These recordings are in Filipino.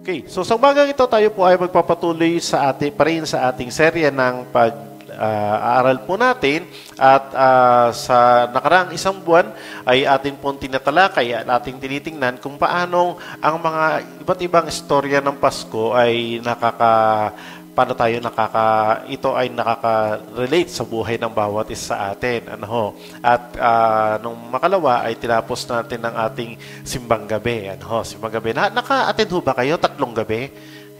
Okay, so sa umagang ito tayo po ay magpapatuloy sa ating serye ng pag-aaral po natin at sa nakaraang isang buwan ay atin pong tinatalakay at ating tinitingnan kung paanong ang mga iba't ibang istorya ng Pasko ay paano tayo ito ay nakaka-relate sa buhay ng bawat isa sa atin. At nung makalawa ay tinapos natin ang ating simbang gabi. Simbang gabi. Naka-attend ho ba kayo? 3 gabi?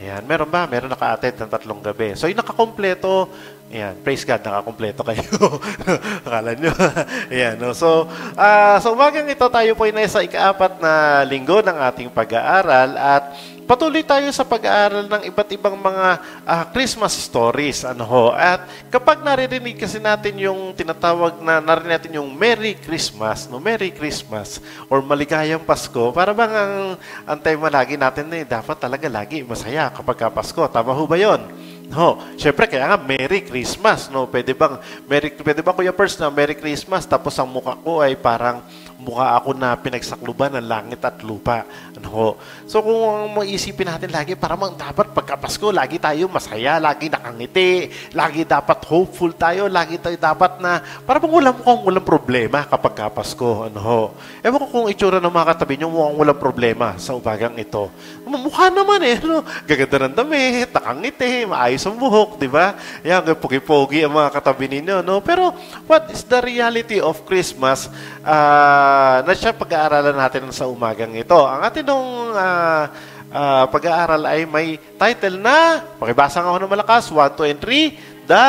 Ayan. Meron ba? Meron naka-attend ng 3 gabi. So yung nakakompleto, ayan, praise God, nakakompleto kayo. Akala nyo. Ayan, no? So, sa umagang ito, tayo po ay nasa ika-4 na linggo ng ating pag-aaral at patuloy tayo sa pag-aaral ng iba't ibang mga Christmas stories. At kapag naririnig kasi natin yung tinatawag na narinig natin yung Merry Christmas, Merry Christmas, or Maligayang Pasko, para bang ang tema lagi natin dapat talaga lagi masaya kapag Pasko. Tama ho ba yun? Syempre kaya nga Merry Christmas, Pwede ba Kuya Pers na Merry Christmas tapos ang mukha ko ay parang mukha ako na pinagsakluban ng langit at lupa. So kung maisipin natin lagi, parang dapat pagka Pasko, lagi tayo masaya, lagi nakangiti, lagi dapat hopeful tayo, lagi tayo dapat na parang walang problema kapag Pasko. Ewan ko kung itsura ng mga katabi nyo, mukhang walang problema sa umagang ito. Mukha naman gaganda ng damit, nakangiti, maayos ang buhok, di ba? Yan, pogi-pogi ang mga katabi ninyo. Pero what is the reality of Christmas na siya pag-aaralan natin sa umagang ito? Ang atin nung pag-aaral ay may title na, pakibasa nga ako ng malakas, 1, 2, and 3, The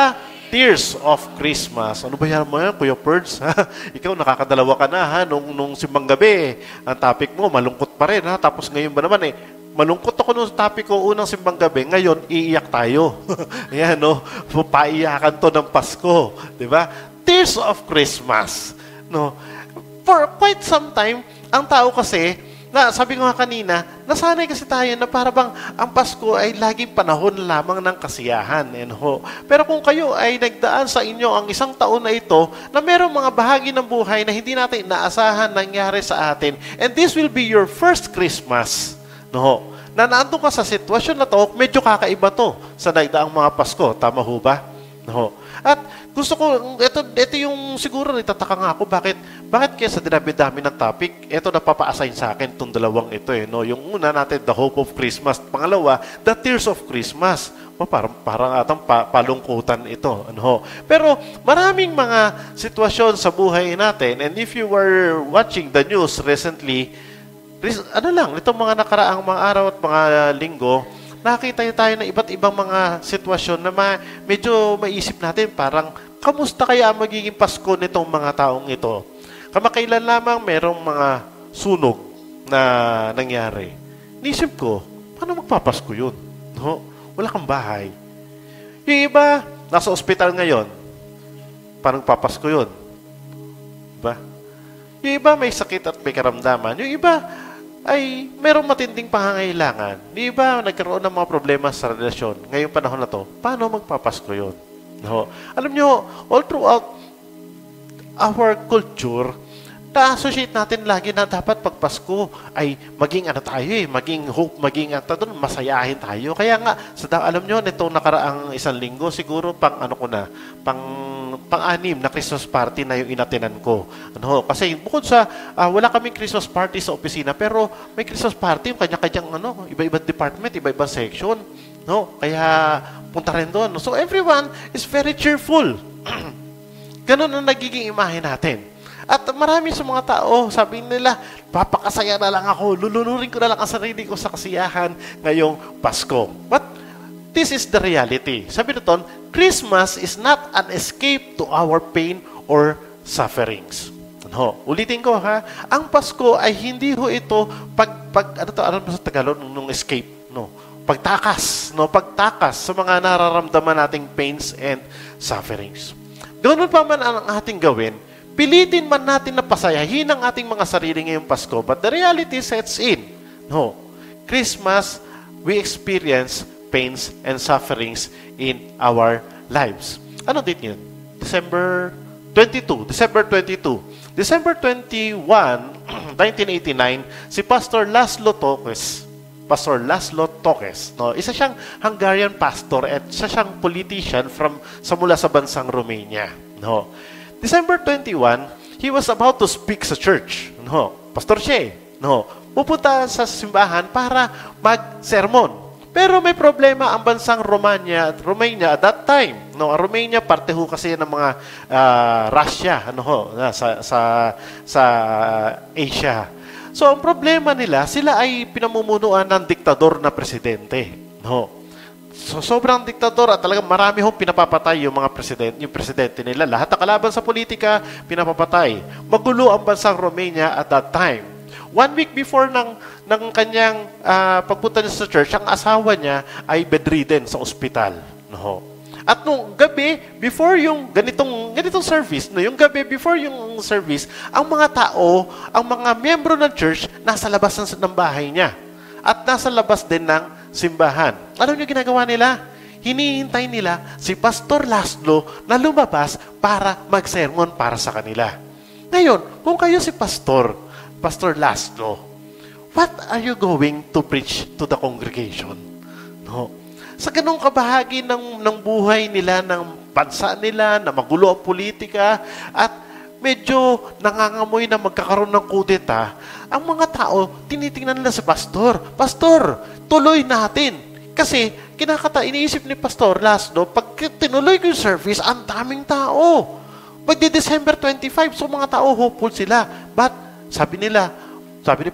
Tears of Christmas. Ano ba yan mo yan, Kuya Perds? Ikaw, nakakadalawa ka na, nung simbang gabi. Ang topic mo, malungkot pa rin, Tapos ngayon ba naman, malungkot ako nung topic ko unang simbang gabi, ngayon, iiyak tayo. Ayan, paiyakan to ng Pasko. Diba? Tears of Christmas. For quite some time, ang tao kasi, sabi ko nga kanina, nasanay kasi tayo na parang ang Pasko ay laging panahon lamang ng kasiyahan. Pero kung kayo ay nagdaan sa inyo ang isang taon na ito, na merong mga bahagi ng buhay na hindi natin inaasahan nangyari sa atin, and this will be your first Christmas, na naandun ka sa sitwasyon na to, medyo kakaiba to sa nagdaang mga Pasko. Tama ho ba? At gusto ko, ito yung siguro itataka nga ako, bakit kaya sa dami-dami ng topic, ito napapa-assign sa akin itong dalawang ito. Yung una natin, The Hope of Christmas. Pangalawa, The Tears of Christmas. Parang atang palungkutan ito. Pero maraming mga sitwasyon sa buhay natin, and if you were watching the news recently, itong mga nakaraang mga araw at mga linggo, nakita tayo ng iba't ibang mga sitwasyon na medyo maisip natin, parang kamusta kaya ang magiging Pasko nitong mga taong ito? Kamakailan lamang merong mga sunog na nangyari. Nisip ko, paano magpapasko yun? Wala kang bahay. Yung iba, nasa ospital ngayon, paano magpapasko yun? Diba? Yung iba may sakit at may karamdaman. Yung iba ay merong matinding pangangailangan. Yung iba nagkaroon ng mga problema sa relasyon. Ngayong panahon na to, paano magpapasko yun? Alam nyo, all throughout our culture, na-associate natin lagi na dapat pag Pasko ay maging maging hope, maging masayahin tayo. Kaya nga, alam nyo, nitong nakaraang isang linggo, siguro pang-anim na Christmas party na yung inatinan ko. Kasi bukod sa, wala kaming Christmas party sa opisina, pero may Christmas party, yung kanya-kanyang iba-ibang department, iba-ibang section. Kaya punta rin doon. So everyone is very cheerful. Ganun ang nagiging imahe natin. At marami sa mga tao, sabi nila, papakasaya na lang ako, lulunurin ko na lang ang sarili ko sa kasiyahan ngayong Pasko. But this is the reality. Sabi nito, Christmas is not an escape to our pain or sufferings. Ulitin ko ang Pasko ay hindi ho ito ano sa Tagalog nung escape, pagtakas sa mga nararamdaman nating pains and sufferings. Ganoon pa man ang ating gawin, pilitin man natin na pasayahin ang ating mga sarili ngayong Pasko, but the reality sets in. Christmas, we experience pains and sufferings in our lives. Ano din yun? December 21, December 21, 1989, si Pastor Laszlo Toques, Pastor Laszlo Tokes. No? Isa siyang Hungarian pastor at isa siyang politician mula sa bansang Romania. No? December 21, he was about to speak sa church. No? Pastor siya. No? Pupunta sa simbahan para mag-sermon. Pero may problema ang bansang Romania at that time. No, Romania parte ho kasi ng mga Russia sa Asia. So ang problema nila, sila ay pinamumunuan ng diktador na presidente. No. So sobrang diktador at talagang marami hong pinapapatay yung presidente nila. Lahat ng kalaban sa politika pinapapatay. Magulo ang bansang Romania at that time. 1 week before ng kanyang pagpunta niya sa church, ang asawa niya ay bedridden sa ospital. No. At nung gabi, before yung ganitong service, no, yung gabi before yung service, ang mga tao, ang mga miyembro ng church, nasa labas ng bahay niya. At nasa labas din ng simbahan. Alam niyo ginagawa nila? Hinihintay nila si Pastor Laszlo na lumabas para mag-sermon para sa kanila. Ngayon, kung kayo si Pastor Laszlo, what are you going to preach to the congregation? No. Sa ganung kabahagi ng buhay nila, ng bansa nila, na magulo ang politika, at medyo nangangamoy na magkakaroon ng kudeta, ang mga tao, tinitingnan nila si Pastor. Pastor, tuloy natin. Kasi, iniisip ni Pastor Laszlo, pag tinuloy ko yung service, ang daming tao. Magdi-December 25, so mga tao hopeful sila. But, sabi ni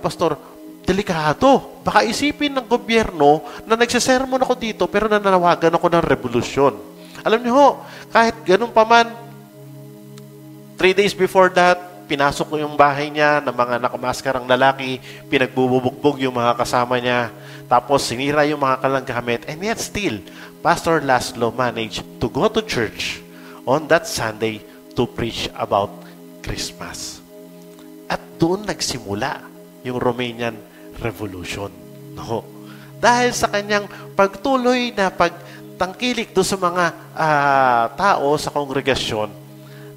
Pastor, delikado. Baka isipin ng gobyerno na nagsisermon ako dito pero nananawagan ako ng revolusyon. Alam niyo ho, kahit ganun pa man, 3 days before that, pinasok ko yung bahay niya ng mga nakamaskarang lalaki, pinagbububugbog yung mga kasama niya, tapos sinira yung mga kalang gamit, and yet still, Pastor Laszlo managed to go to church on that Sunday to preach about Christmas. At doon nagsimula yung Romanian Revolution. No? Dahil sa kanyang pagtuloy na pagtangkilik doon sa mga tao sa kongregasyon,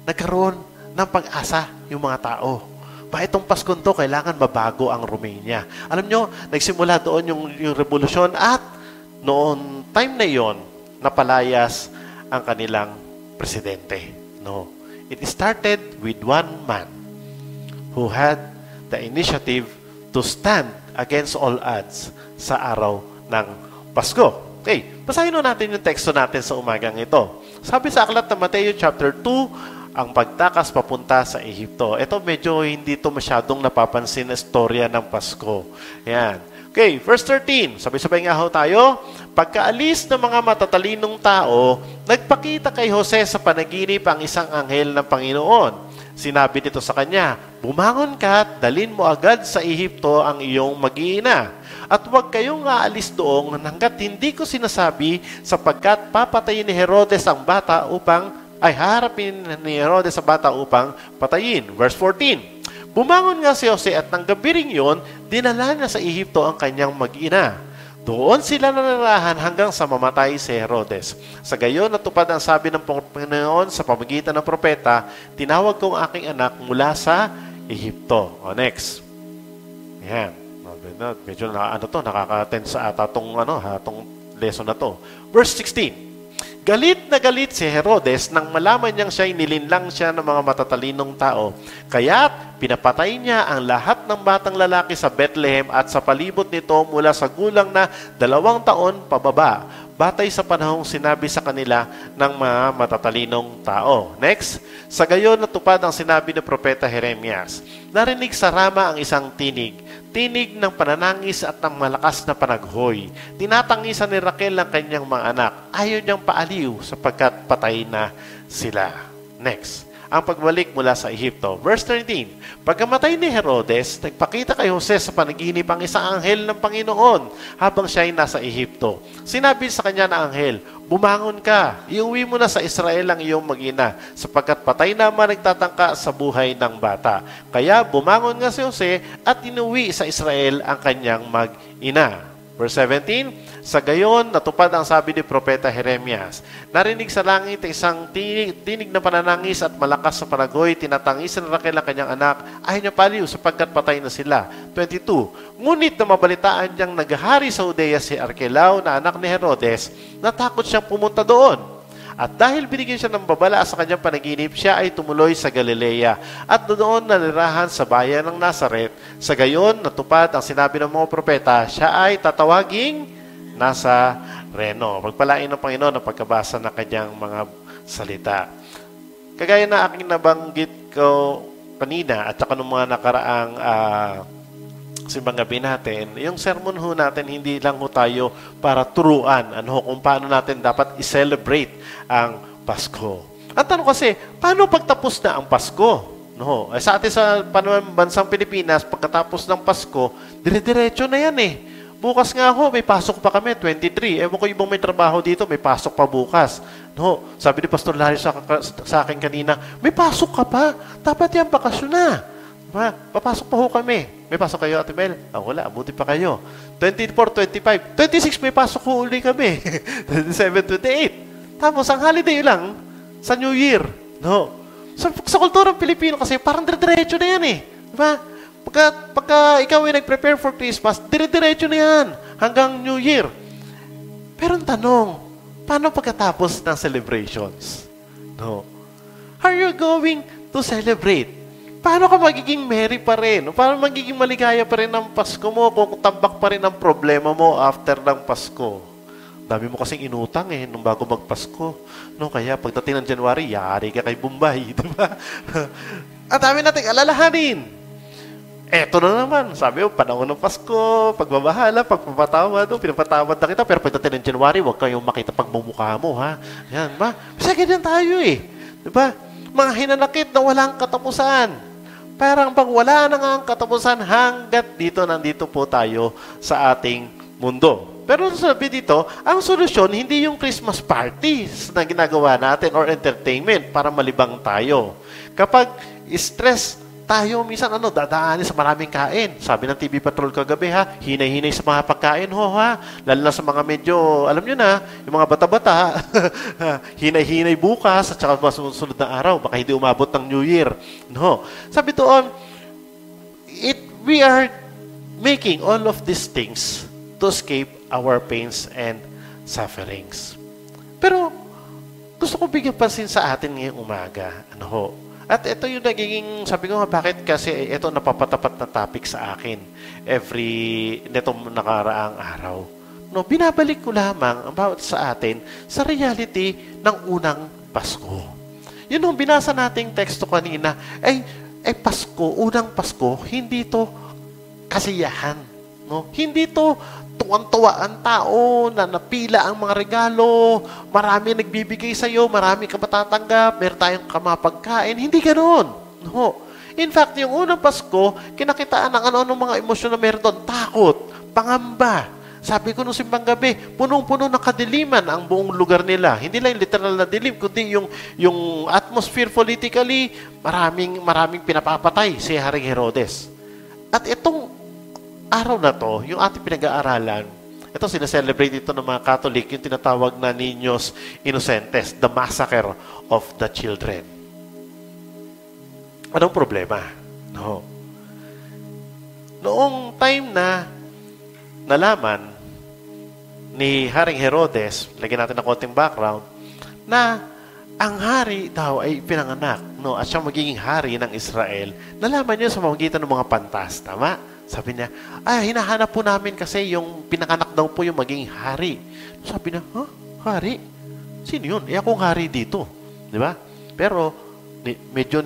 nagkaroon ng pag-asa yung mga tao. Itong Paskong to, kailangan mabago ang Romania. Alam nyo, nagsimula doon yung revolusyon at noon time na yon napalayas ang kanilang presidente. No? It started with one man who had the initiative to stand against all odds sa araw ng Pasko. Okay, basahin natin yung teksto natin sa umagang ito. Sabi sa aklat ng Mateo chapter 2, ang pagtakas papunta sa Ehipto. Ito medyo hindi ito masyadong napapansin na istorya ng Pasko. Yan. Okay, verse 13. Sabay-sabay nga ho tayo. Pagkaalis ng mga matatalinong tao, nagpakita kay Jose sa panaginip ang isang anghel ng Panginoon. Sinabi nito sa kanya, bumangon ka at dalhin mo agad sa Ehipto ang iyong mag-iina. At huwag kayong aalis doon hanggat hindi ko sinasabi sapagkat papatayin ni Herodes ang bata haharapin ni Herodes ang bata upang patayin. Verse 14, bumangon nga si Jose at nang gabi ring yun, dinala niya sa Ehipto ang kanyang mag-ina. Doon sila nanirahan hanggang sa mamatay si Herodes. Sa gayon, natupad ang sabi ng Panginoon sa pamamagitan ng propeta, tinawag kong aking anak mula sa Ehipto. O next. Yan. Medyo nakaka-tense sa atong lesson na to. Verse 16. Galit na galit si Herodes nang malaman niyang siya'y nilinlang siya ng mga matatalinong tao. Kaya't pinapatay niya ang lahat ng batang lalaki sa Bethlehem at sa palibot nito mula sa gulang na 2 taon pababa, batay sa panahong sinabi sa kanila ng mga matatalinong tao. Next, sa gayon natupad ang sinabi ng propeta Jeremias. Narinig sa Rama ang isang tinig ng pananangis at ng malakas na panaghoy. Tinatangisan ni Raquel ang kanyang mga anak. Ayaw niyang paaliw sapagkat patay na sila. Next, ang pagbalik mula sa Ehipto. Verse 13, pagkamatay ni Herodes, nagpakita kay Jose sa panaginip ang isang anghel ng Panginoon habang siya ay nasa Ehipto. Sinabi sa kanya na anghel, bumangon ka, iuwi mo na sa Israel ang iyong mag-ina, sapagkat patay naman nagtatangka sa buhay ng bata. Kaya bumangon nga si Jose at inuwi sa Israel ang kanyang mag-ina. Verse 17, Sa gayon, natupad ang sabi ni Propeta Jeremias. Narinig sa langit isang tinig na pananangis at malakas sa panagoy, tinatangisan na Raquel ang kanyang anak, ayaw niya paliw sapagkat patay na sila. 22. Ngunit na mabalitaan niyang naghahari sa Judea si Arkelao na anak ni Herodes, natakot siyang pumunta doon. At dahil binigyan siya ng babala sa kanyang panaginip, siya ay tumuloy sa Galilea at doon nanirahan sa bayan ng Nazaret. Sa gayon, natupad ang sinabi ng mga propeta, siya ay tatawaging Nazareno. Pagpalain ng Panginoon ang pagkabasa ng kanyang mga salita. Kagaya na aking nabanggit ko kanina at saka ng mga nakaraang simbang gabi natin, yung sermon ho natin, hindi lang ho tayo para turuan kung paano natin dapat i-celebrate ang Pasko. Ang tanong kasi, paano pagtapos na ang Pasko? Sa atin sa bansang Pilipinas, pagkatapos ng Pasko, dire-diretso na yan eh. Bukas nga ho, may pasok pa kami, 23. Ewan ko ibang may trabaho dito, may pasok pa bukas. Sabi ni Pastor Larry sa akin kanina, may pasok ka pa, dapat yan bakasyon na. Papasok pa ho kami. May pasok kayo, Ate Mel? Wala, buti pa kayo. 24, 25, 26, may pasok ho uli kami. 27, 28. Tapos, ang holiday lang, sa New Year. Sa kulturang Pilipino kasi, parang dire-diretso na yan eh. Diba? Pagka ikaw ay nag-prepare for Christmas, dire-diretso na yan hanggang New Year. Pero ang tanong, paano pagkatapos ng celebrations? Are you going to celebrate? Paano ka magiging merry pa rin? Paano magiging maligaya pa rin ang Pasko mo kung tambak pa rin ang problema mo after ng Pasko? Dami mo kasing inutang nung bago magpasko. Kaya pagdating ng January, yari ka kay Bombay. Diba? At dami natin alalahanin. Eto na naman. Sabi mo, panahon ng Pasko, pagbabahala, pagpapatawad, pinapatawad na kita. Pero pagdating ng January, huwag kayong makita pagmumukha mo, ha? Yan, ba? Kasi ganyan tayo eh. Diba? Mga hinanakit na walang katapusan. Parang pag wala na nga ang katapusan hanggat nandito po tayo sa ating mundo. Pero sabi dito, ang solusyon hindi yung Christmas parties na ginagawa natin or entertainment para malibang tayo. Kapag stress tayo, minsan dadaanin sa maraming kain. Sabi ng TV Patrol kagabi hinay-hinay sa mga pagkain lalo na sa mga medyo, alam nyo na, yung mga bata-bata, hinay-hinay bukas at saka sunod na araw, baka hindi umabot ng New Year. Sabi doon, we are making all of these things to escape our pains and sufferings. Pero, gusto ko bigyan pansin sa atin ngayong umaga. At ito yung nagiging, sabi ko bakit kasi ito napapatapat na topic sa akin netong nakaraang araw. Binabalik ko lamang ang bawat sa atin sa reality ng unang Pasko. Yun yung binasa nating teksto kanina, Pasko, unang Pasko, hindi to kasiyahan. Hindi to tuwan-tuwa ang tao na napila ang mga regalo, marami nagbibigay sa iyo, marami ka matatanggap, meron tayong kamapagkain. Hindi ganoon. In fact, yung unang Pasko, kinakitaan ng ano-ano mga emosyon na meron doon. Takot, pangamba. Sabi ko nung simbang gabi, punong-puno ng kadiliman ang buong lugar nila. Hindi lang yung literal na dilim, kundi yung atmosphere politically, maraming pinapapatay si Haring Herodes. At itong araw na to, yung ating pinag-aaralan, ito sinaselebrate ito ng mga Catholic, yung tinatawag na Niños Inocentes, the Massacre of the Children. Anong problema? Noong time na nalaman ni Haring Herodes, lagyan natin ng konting background, na ang hari daw ay pinanganak, at siya magiging hari ng Israel, nalaman niya sa pamamagitan ng mga pantas, tama? Sabi niya, hinahanap po namin kasi yung pinanganak daw po yung maging hari. Sabi niya, hari? Sino yun? Akong hari dito. Di ba? Pero, medyo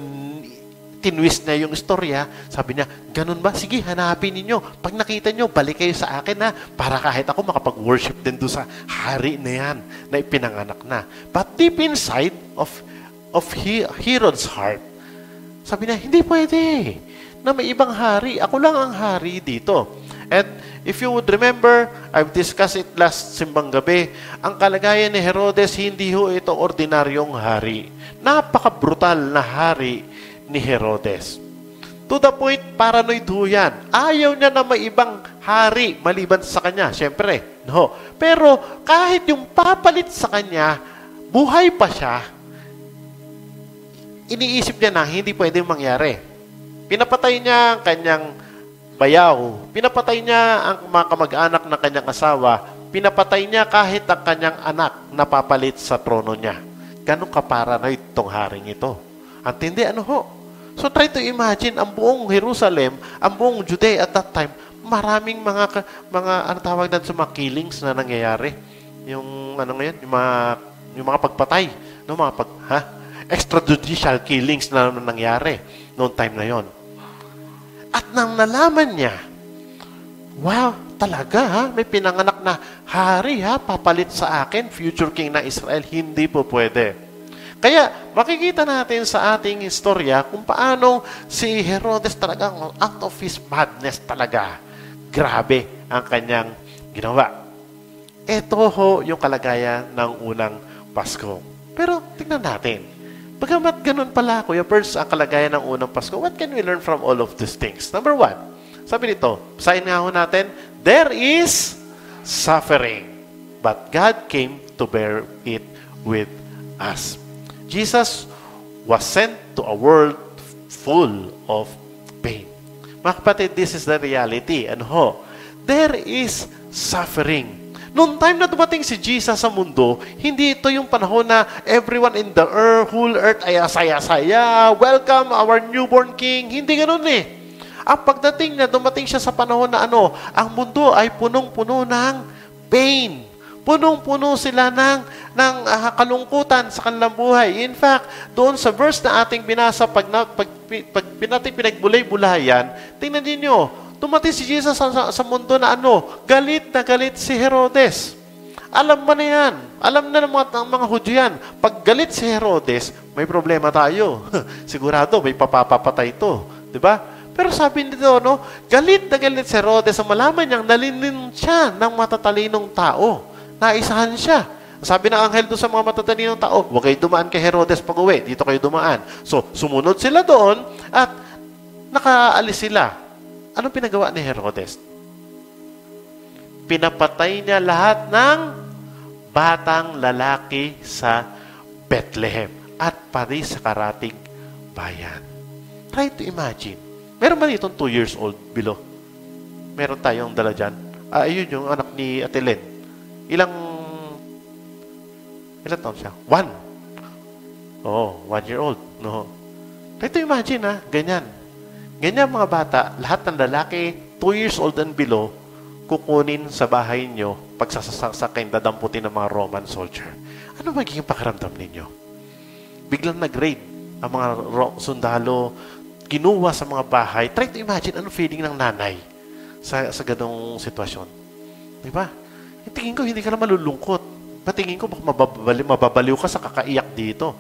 tinwist na yung istorya. Sabi niya, ganun ba? Sige, hanapin ninyo. Pag nakita nyo, balik kayo sa akin para kahit ako makapag-worship din doon sa hari na yan na ipinanganak na. But deep inside of Herod's heart, sabi niya, hindi pwede na may ibang hari. Ako lang ang hari dito. And if you would remember, I've discussed it last simbang gabi, ang kalagayan ni Herodes, hindi ho ito ordinaryong hari. Napaka-brutal na hari ni Herodes. To the point, paranoid ho yan. Ayaw niya na may ibang hari maliban sa kanya. Siyempre, No. Pero kahit yung papalit sa kanya, buhay pa siya, iniisip niya na hindi pwedeng mangyari. Pinapatay niya ang kanyang bayaw. Pinapatay niya ang mga kamag-anak ng kanyang asawa. Pinapatay niya kahit ang kanyang anak na papalit sa trono niya. Ganun ka-paranoid itong haring ito. Ang tindi, ano ho? So try to imagine, ang buong Jerusalem, ang buong Judea at that time, maraming mga ano tawag na sa mga killings na nangyayari. Yung ano ngayon, yung mga pagpatay, no, extrajudicial killings na nangyari noong time na yon. At nang nalaman niya, wow, talaga ha, may pinanganak na hari ha, papalit sa akin, future king na Israel, hindi po pwede. Kaya makikita natin sa ating istorya kung paano si Herodes talagang out of his madness talaga. Grabe ang kanyang ginawa. Ito ho yung kalagayan ng unang Pasko. Pero tingnan natin. Bagamat ganun pala, Kuya Pers, ang kalagayan ng unang Pasko, what can we learn from all of these things? Number 1, sabi nito, basahin nga ho natin, there is suffering, but God came to bear it with us. Jesus was sent to a world full of pain. Mga kapatid, this is the reality. Ano ho? There is suffering. Noong time na dumating si Jesus sa mundo, hindi ito yung panahon na everyone in the whole earth ay saya-saya, welcome our newborn king. Hindi ganun eh. Ang pagdating na dumating siya sa panahon na ang mundo ay punong-puno ng pain. Punong-puno sila ng kalungkutan sa kanilang buhay. In fact, doon sa verse na ating binasa, pag nating pinagbulay-bulayan, tingnan niyo, dumating si Jesus sa mundo na galit na galit si Herodes. Alam mo na yan. Alam na ng mga Hudyo yan. Pag galit si Herodes, may problema tayo. Sigurado, may papapatay ito. Diba? Pero sabi nito, galit na galit si Herodes sa malaman niyang nalinin siya ng matatalinong tao. Naisahan siya. Sabi ng anghel doon sa mga matatalinong tao, huwag kayo dumaan kay Herodes pag uwi. Dito kayo dumaan. So, sumunod sila doon at nakaalis sila. Anong pinagawa ni Herodes? Pinapatay niya lahat ng batang lalaki sa Bethlehem at pati sa karating bayan. Try to imagine. Meron ba ditong 2 years old below? Meron tayong dala dyan. Ayun yung anak ni Ate Len. Ilang taon siya? 1. Oh, 1 year old. No. Try to imagine ganyan. Ganyan mga bata, lahat ng lalaki, 2 years old and below, kukunin sa bahay nyo, pagsasasaksakin, dadamputin ng mga Roman soldier. Ano magiging pakiramdam ninyo? Biglang nag-raid ang mga sundalo, kinuha sa mga bahay. Try to imagine ano feeling ng nanay sa ganong sitwasyon. Diba? Tingin ko, hindi ka na malulungkot. Patingin ko, baka mababaliw ka sa kakaiyak dito.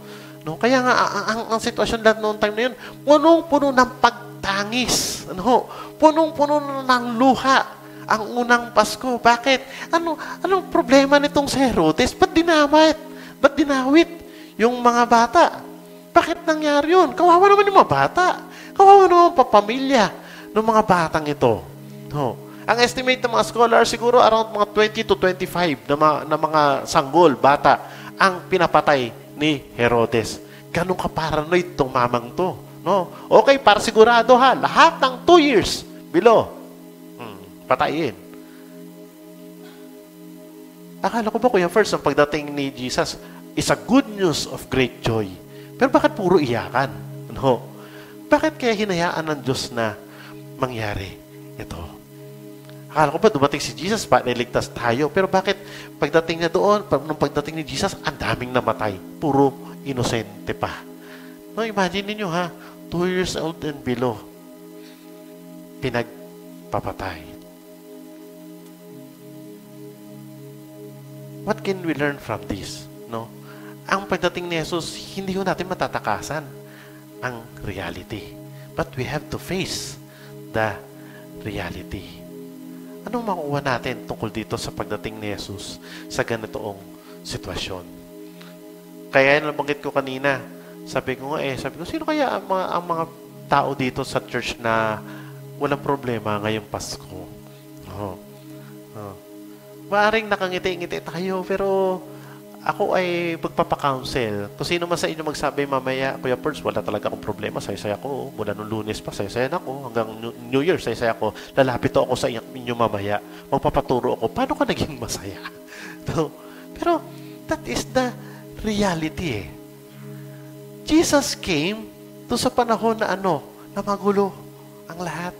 No? Kaya nga, ang sitwasyon lahat noong time na yun, punong-puno ng pagtangis. Punong-puno ng luha ang unang Pasko. Bakit? Anong problema nitong si Herodes? Ba't dinawit yung mga bata? Bakit nangyari yun? Kawawa naman yung mga bata. Kawawa naman ang papamilya ng mga batang ito. No? Ang estimate ng mga scholars, siguro around mga 20 to 25 na mga sanggol, bata, ang pinapatay ni Herodes. Ganun ka paranoid itong mamang to. No? Okay, para sigurado lahat ng 2 years below, patayin. Akala ko ba, Kuya First, ang pagdating ni Jesus is a good news of great joy. Pero bakit puro iyakan? No? Bakit kaya hinayaan ng Diyos na mangyari ito? Akala ko ba dumating si Jesus para niligtas tayo? Pero bakit pagdating niya doon, nung pagdating ni Jesus, ang daming namatay. Puro inosente pa. No, imagine niyo 2 years old and below, pinagpapatay. What can we learn from this? No? Ang pagdating ni Jesus, hindi natin matatakasan ang reality. But we have to face the reality. Anong makuha natin tungkol dito sa pagdating ni Jesus sa ganitoong sitwasyon? Kaya nabanggit ko kanina, sabi ko, sino kaya ang mga tao dito sa church na walang problema ngayong Pasko? maaring nakangiti-ngiti tayo, pero ako ay magpapakounsel. Kung sino man sa inyo magsabi mamaya, Kuya Perds, wala talaga akong problema. Saya-saya ako. Mula nung Lunes pa, saya-saya na ako. Hanggang New Year, saya-saya ako. Lalapit ako sa inyo mamaya. Magpapaturo ako. Paano ka naging masaya? No? Pero, that is the reality eh. Jesus came to sa panahon na na magulo ang lahat.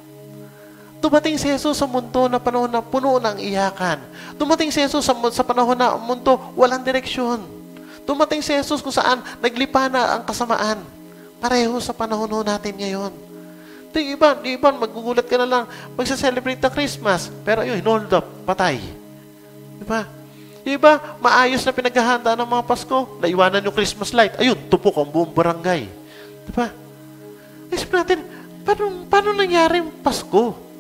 Dumating si Jesus sa mundo na panahon na puno ng iyakan. Dumating si Jesus sa panahon na mundo walang direksyon. Dumating si Jesus kung saan naglipa na ang kasamaan. Pareho sa panahon natin ngayon. Di iba, magugulat ka na lang, magsa-celebrate na Christmas, pero yun, hold up, patay. Diba? Yung iba, maayos na pinaghahanda ng mga Pasko, naiwanan yung Christmas light, ayun, tupok ang buong barangay. Diba? Isip natin, paano nangyari yung Pasko?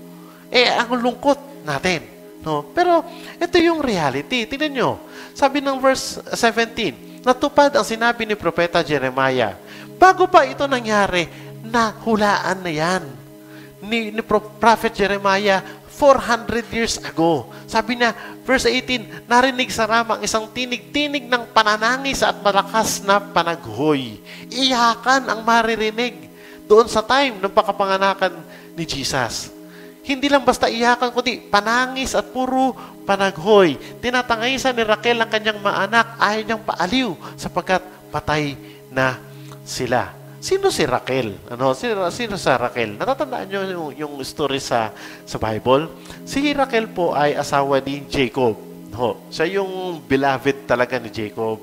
Ang lungkot natin. No? Pero, ito yung reality. Tingnan nyo. Sabi ng verse 17, natupad ang sinabi ni Propeta Jeremiah. Bago pa ito nangyari, nahulaan na yan. Ni Prophet Jeremiah, 400 years ago. Sabi niya, verse 18, narinig sa Rama ang isang tinig ng pananangis at malakas na panaghoy. Iyakan ang maririnig doon sa time ng pakapanganakan ni Jesus. Hindi lang basta iyakan, kundi panangis at puro panaghoy. Tinatangisan ni Raquel ang kanyang maanak, ayaw niyang paaliw sapagkat patay na sila. Sino si Raquel? Sino sa Raquel? Natatandaan niyo yung story sa Bible? Si Raquel po ay asawa ni Jacob. Siya yung beloved talaga ni Jacob.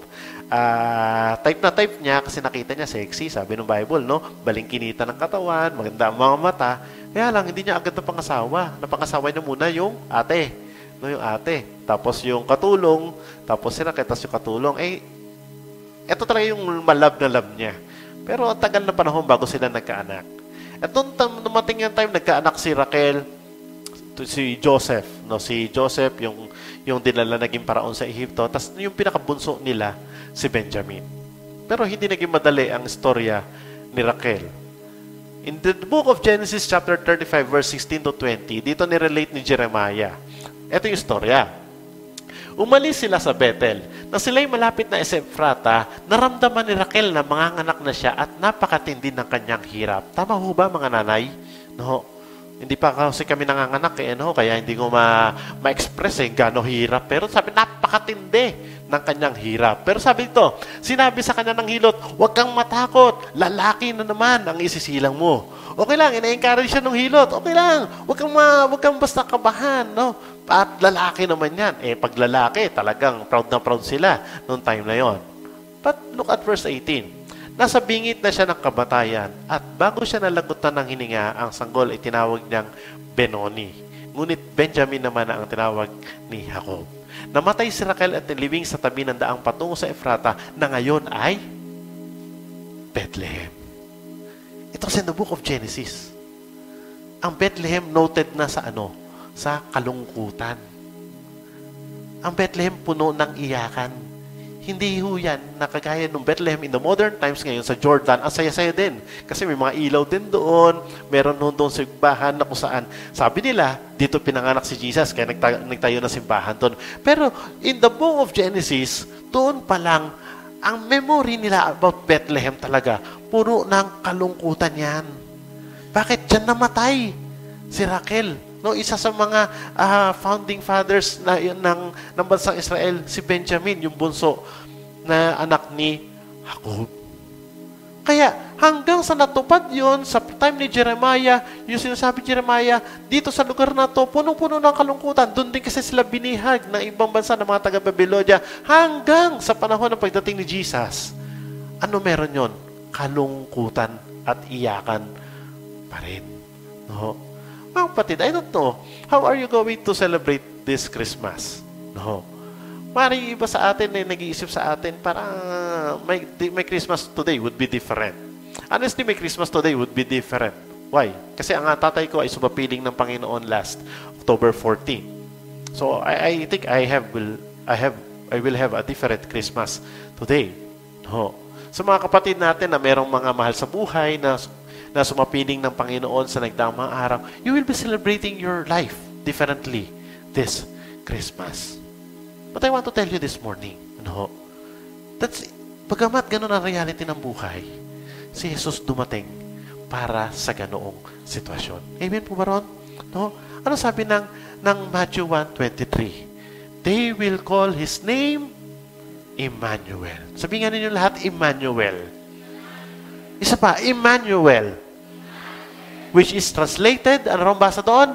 Type na type niya kasi nakita niya sexy, sabi ng Bible, no? Balingkinita ng katawan, maganda ang mga mata. Kaya lang, hindi niya agad napangasawa. Napangasawa niya muna yung ate. No, yung ate. Tapos yung katulong. Tapos si Raquel, tapos yung katulong. Ito talaga yung malab na love niya. Pero ang tagal na panahon bago sila nagkaanak. At nung dumating yung time, nagkaanak si Raquel, si Joseph. No? Si Joseph, yung dinala naging paraon sa Ehipto. Tapos yung pinakabunso nila, si Benjamin. Pero hindi naging madali ang istorya ni Raquel. In the book of Genesis chapter 35, verse 16 to 20, dito nirelate ni Jeremiah. Ito yung istorya. Umalis sila sa Bethel. Na sila'y malapit na Ephrata, naramdaman ni Raquel na manganganak na siya at napakatindi ng kanyang hirap. Tama ho ba, mga nanay? No, hindi pa kasi kami nanganganak kaya hindi ko ma-express gaano hirap. Pero sabi, napakatindi ng kanyang hirap. Pero sabi ito, sinabi sa kanya ng hilot, huwag kang matakot, lalaki na naman ang isisilang mo. Okay lang, ina-encourage siya ng hilot. Okay lang, huwag kang basta kabahan, no? At lalaki naman yan. Pag lalaki, talagang proud na proud sila noong time na yon. But look at verse 18. Nasa bingit na siya ng kamatayan at bago siya nalagutan ng hininga, ang sanggol ay tinawag niyang Benoni. Ngunit Benjamin naman ang tinawag ni Jacob. Namatay si Raquel at nilibing sa tabi ng daang patungo sa Ephrata na ngayon ay Bethlehem. Ito kasi in the book of Genesis. Ang Bethlehem noted na sa sa kalungkutan. Ang Bethlehem puno ng iyakan. Hindi ho yan nakagaya ng Bethlehem in the modern times ngayon sa Jordan. Ang saya-saya din. Kasi may mga ilaw din doon. Meron doon simbahan na kung saan. Sabi nila, dito pinanganak si Jesus kaya nagtayo na simbahan doon. Pero in the book of Genesis, doon pa lang, ang memory nila about Bethlehem talaga, puno ng kalungkutan yan. Bakit? Diyan namatay si Raquel. No, isa sa mga founding fathers ng bansang Israel, si Benjamin, yung bunso na anak ni Jacob. Kaya hanggang sa natupad yon sa time ni Jeremiah, yung sinasabi Jeremiah, dito sa lugar na to, punong-puno ng kalungkutan. Doon din kasi sila binihag ng ibang bansa ng mga taga-Babylonia hanggang sa panahon ng pagdating ni Jesus. Ano meron yon? Kalungkutan at iyakan pa rin. No? Mga kapatid, I don't know, how are you going to celebrate this Christmas? No. Maring iba sa atin na nag-iisip sa atin, parang my Christmas today would be different. Honestly, my Christmas today would be different. Why? Kasi ang tatay ko ay sumapiling ng Panginoon last October 14. So, I think I will have a different Christmas today. No. Sa mga kapatid natin na merong mga mahal sa buhay na sumapiling ng Panginoon sa nagdaang mga araw, you will be celebrating your life differently this Christmas. But I want to tell you this morning, bagamat ganun ang reality ng buhay, si Jesus dumating para sa ganoong sitwasyon. Amen po ba ron? No? Ano sabi ng Matthew 1:23? They will call His name Emmanuel. Sabihin nga ninyo lahat, Emmanuel. Isa pa, Emmanuel. Which is translated, ano rin basa doon?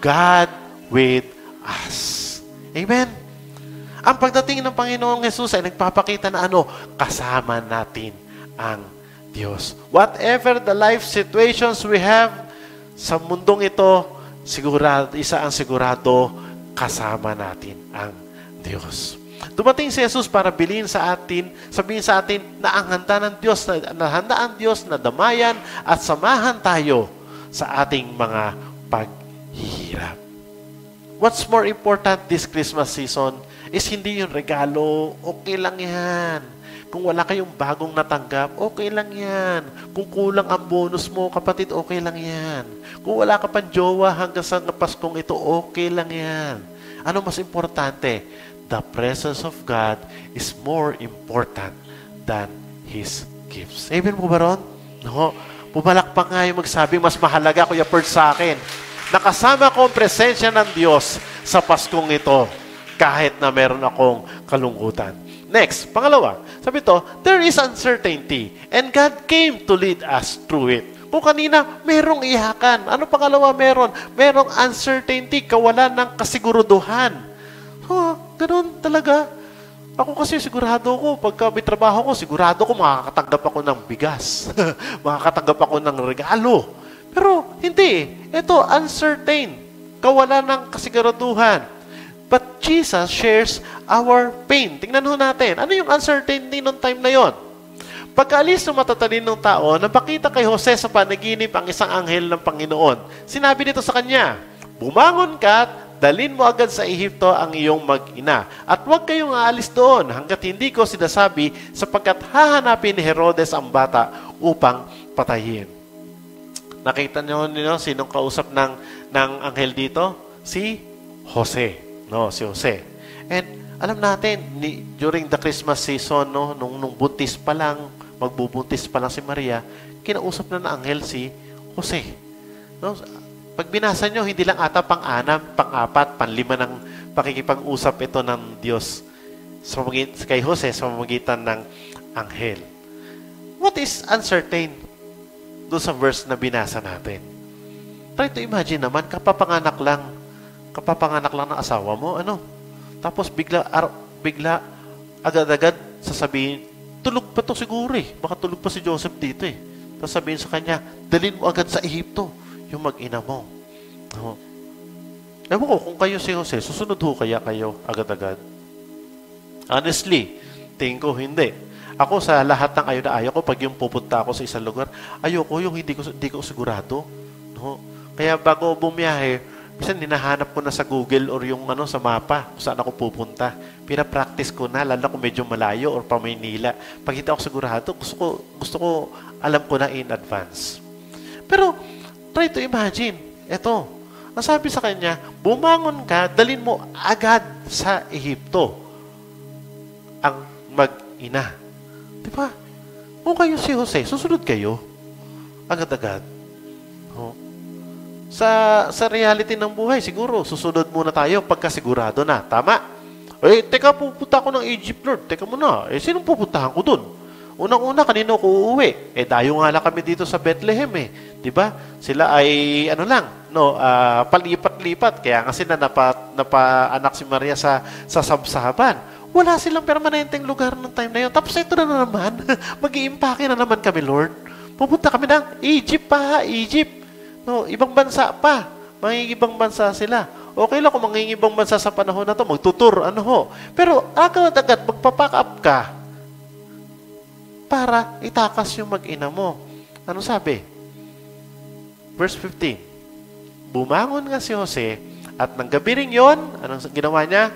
God with us. Amen? Ang pagdating ng Panginoong Jesus ay nagpapakita na kasama natin ang Diyos. Whatever the life situations we have sa mundong ito, isa ang sigurado, kasama natin ang Diyos. Dumating si Jesus para sabihin sa atin na ang handa ng Diyos, na handa ang Diyos na damayan at samahan tayo sa ating mga paghihirap. What's more important this Christmas season is hindi yung regalo, okay lang yan. Kung wala kayong bagong natanggap, okay lang yan. Kung kulang ang bonus mo, kapatid, okay lang yan. Kung wala ka pang jowa hanggang sa Paskong ito, okay lang yan. Ano mas importante? The presence of God is more important than His gifts. Amen po ba ron? No? Pumalakpak nga yung magsabing, mas mahalaga, Kuya Perd, sa akin. Nakasama ko ang presensya ng Diyos sa Paskong ito kahit na meron akong kalungkutan. Next, pangalawa, sabi ito, there is uncertainty and God came to lead us through it. Kung kanina, merong ihakan. Ano pangalawa meron? Merong uncertainty, kawalan ng kasiguruduhan. Ganun talaga. Ako kasi sigurado ko, pagka may trabaho ko, sigurado ko makakatanggap ako ng bigas. Makakatanggap ako ng regalo. Pero hindi. Ito, uncertain. Kawalan ng kasiguraduhan. But Jesus shares our pain. Tingnan ho natin. Ano yung uncertainty noong time na yon? Pagkaalis ng matatalinong tao, napakita kay Jose sa panaginip ang isang anghel ng Panginoon. Sinabi nito sa kanya, bumangon ka, dalhin mo agad sa Ehipto ang iyong mag-ina. At huwag kayong aalis doon hanggat hindi ko sinasabi sapagkat hahanapin ni Herodes ang bata upang patayin. Nakita niyo sinong kausap ng anghel dito? Si Jose. Si Jose. And alam natin, during the Christmas season, nung buntis pa lang, magbubuntis pa lang si Maria, kinausap na ng anghel si Jose. Pag binasa nyo, hindi lang ata pang-6, pang-4, pang-5 ng pakikipag-usap ito ng Diyos kay Jose sa pamamagitan ng anghel. What is uncertain doon sa verse na binasa natin? Try to imagine naman, kapapanganak lang ng asawa mo, tapos bigla agad-agad sasabihin, tulog pa to siguro baka tulog pa si Joseph dito tapos sabihin sa kanya, dalhin mo agad sa Ehipto yung mag-ina mo. Ewan ko, kung kayo si Jose, susunod ho kaya kayo agad-agad? Honestly, tingin ko hindi. Ako sa lahat ng ayaw ko, pag yung pupunta ako sa isang lugar, ayoko yung hindi ko sigurado. Kaya bago bumiyahe, minsan hinahanap ko na sa Google or yung sa mapa kung saan ako pupunta. Pina-practice ko na, lalo kung medyo malayo or pa Maynila. Pag hindi ako sigurado, gusto ko alam ko na in advance. Pero, try to imagine. Ito, ang sabi sa kanya, bumangon ka, dalhin mo agad sa Ehipto ang mag-ina. Diba? Kung kayo si Jose, susunod kayo. Agad-agad. Sa reality ng buhay, siguro, susunod muna tayo pagkasigurado na. Tama? Teka, pupunta ako ng Egypt, Lord. Teka muna. Sinong pupuntahan ko dun? Unang-una, kanino ko uuwi? Dayo nga lang kami dito sa Bethlehem Diba? Sila ay, palipat-lipat. Kaya nga sila napaanak si Maria sa sabsaban. Wala silang permanenteng lugar ng time na yun. Tapos ito na naman, mag-iimpake na naman kami, Lord. Pupunta kami ng Egypt pa, Egypt. Ibang bansa pa. Mangingibang bansa sila. Okay lang kung mangingibang bansa sa panahon na to, magtutur, Pero agad-agad, magpapack up ka para itakas yung mag-ina mo. Ano sabi? Verse 15. Bumangon nga si Jose at nang gabi rin yun, anong ginawa niya?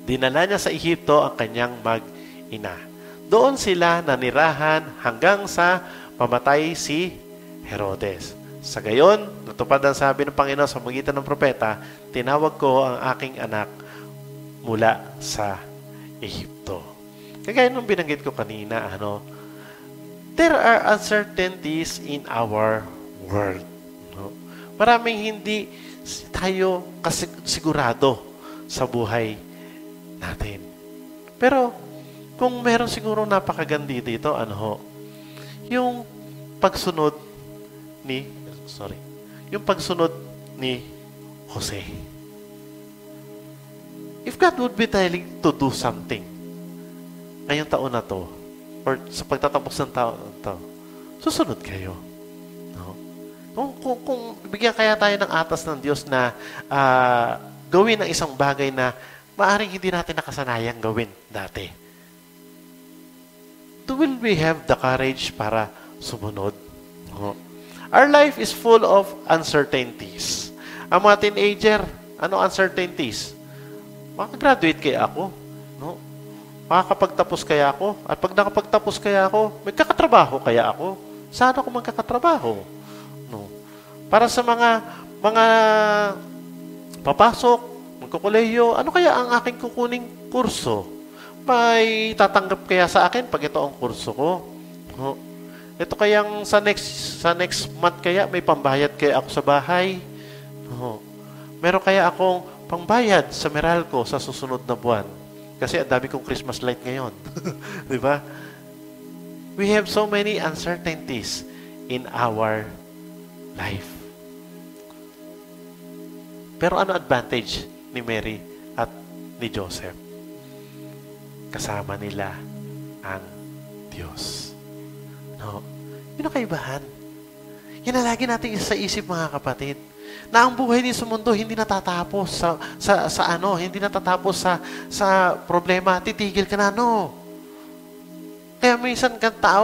Dinala niya sa Ehipto ang kanyang mag-ina. Doon sila nanirahan hanggang sa mamatay si Herodes. Sa gayon, natupad ang sabi ng Panginoon sa magitan ng propeta, tinawag ko ang aking anak mula sa Ehipto. Kagaya nung binanggit ko kanina, there are uncertainties in our world. No? Maraming hindi tayo sigurado sa buhay natin. Pero, kung meron siguro napakagandi dito, yung pagsunod ni Jose. If God would be telling to do something ngayong taon na to, or sa pagtatapos ng taon na to, susunod kayo. No? Kung bigyan kaya tayo ng atas ng Diyos na gawin ang isang bagay na maaring hindi natin nakasanayang gawin dati, will we have the courage para sumunod? No? Our life is full of uncertainties. Ang mga teenager, ano uncertainties? Makagraduate kaya ako? No? Makakapagtapos kaya ako? At pag nakapagtapos kaya ako, magkakatrabaho kaya ako? Saan ako magkakatrabaho? No. Para sa mga papasok, magkukuleyo, ano kaya ang aking kukuning kurso? May tatanggap kaya sa akin pag ito ang kurso ko? No. Ito kayang sa next month kaya may pambayad kaya ako sa bahay? No. Meron kaya akong pangbayad sa Meralco sa susunod na buwan? Kasi ang dami kong Christmas light ngayon. Di ba? We have so many uncertainties in our life. Pero ano advantage ni Mary at ni Joseph? Kasama nila ang Diyos. No? Yun ang kaibahan. Yan ang lagi natin sa isip, mga kapatid. Na ang buhay din sa mundo hindi natatapos hindi natatapos sa problema, titigil ka na, no. Kaya minsan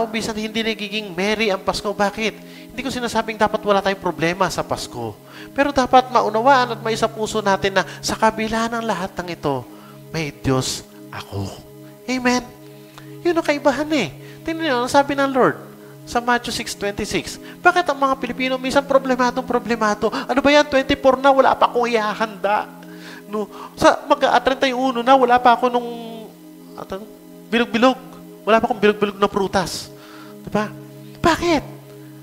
minsan hindi nagiging merry ang Pasko. Bakit? Hindi ko sinasabing dapat wala tayong problema sa Pasko. Pero dapat maunawaan at may sa puso natin na sa kabila ng lahat ng ito, may Diyos ako. Amen? Yun ang kaibahan eh. Tingnan niyo, sabi ng Lord, sa Matthew 6:26. Bakit ang mga Pilipino minsan problemado? Ano ba yan? 24 na, wala pa akong ihahanda. No, sa mag-31 na, wala pa ako nung bilog-bilog. Wala pa akong bilog-bilog na prutas. Diba? Bakit?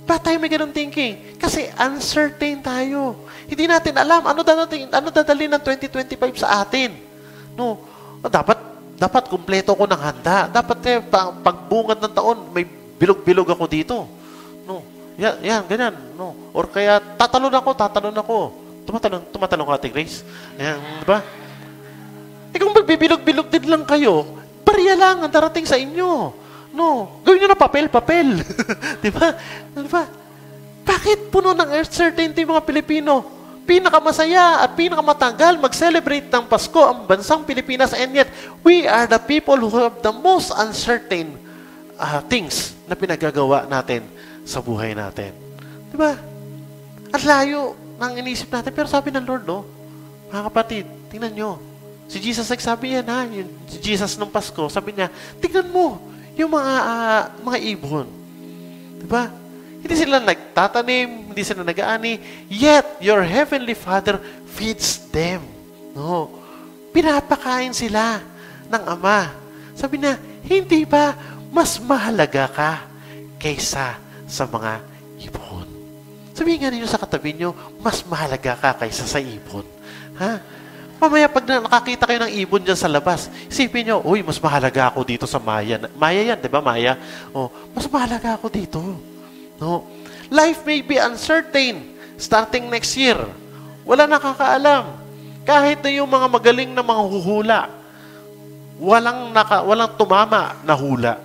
Bakit tayo may ganun thinking? Kasi uncertain tayo. Hindi natin alam ano dadalhin ng 2025 sa atin. No, dapat kumpleto ko ng handa. Dapat pagbungad ng taon, may bilog-bilog ako dito. No. Yan, ganyan. No. Or kaya, tatalon ako. Tumatalon ka, Ate Grace. Yan, di ba? Kung magbibilog-bilog din lang kayo, bariya lang ang darating sa inyo. No. Gawin nyo na papel. Di ba? Di ba? Bakit puno ng uncertainty mga Pilipino? Pinakamasaya at pinakamatagal mag-celebrate ng Pasko ang bansang Pilipinas, and yet, we are the people who have the most uncertain things na pinagagawa natin sa buhay natin. Diba? At layo ng inisip natin. Pero sabi ng Lord, mga kapatid, tingnan nyo. Si Jesus nagsabi yan, si Jesus nung Pasko, sabi niya, tingnan mo yung mga ibon. Diba? Hindi sila nagtatanim, hindi sila nag-aani, yet your heavenly Father feeds them. No. Pinapakain sila ng Ama. Sabi niya, hindi ba mas mahalaga ka kaysa sa mga ibon? Sabihin nga ninyo sa katabi nyo, mas mahalaga ka kaysa sa ibon. Ha? Mamaya pag nakakita kayo ng ibon dyan sa labas, isipin nyo, uy, mas mahalaga ako dito sa Maya. Maya yan, di ba, Maya? Mas mahalaga ako dito. No? Life may be uncertain starting next year. Wala nakakaalam. Kahit na yung mga magaling na mga huhula, walang tumama na hula.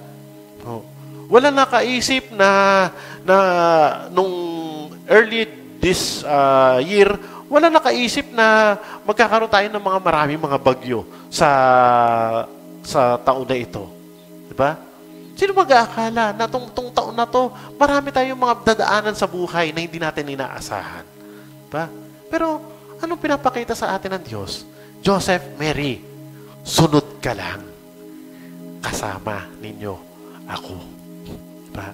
Wala nakaisip na nung early this year, wala nakaisip na magkakaroon tayo ng maraming mga bagyo sa taon na ito. Diba? Sino mag-aakala na tong taon na to, marami tayong mga dadaanan sa buhay na hindi natin inaasahan. Diba? Pero, anong pinapakita sa atin ng Diyos? Joseph, Mary, sunod ka lang. Kasama ninyo ako. Diba?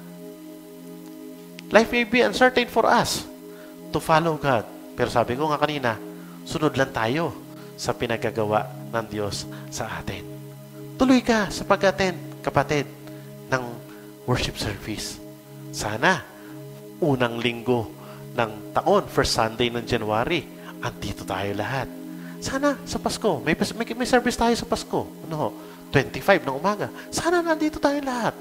Life may be uncertain for us to follow God. Pero sabi ko nga kanina, sunod lang tayo sa pinagagawa ng Diyos sa atin. Tuloy ka sa pag-attend, kapatid, ng worship service. Sana, unang linggo ng taon, first Sunday ng January, andito tayo lahat. Sana sa Pasko, may service tayo sa Pasko. 25 ng umaga. Sana nandito tayo lahat.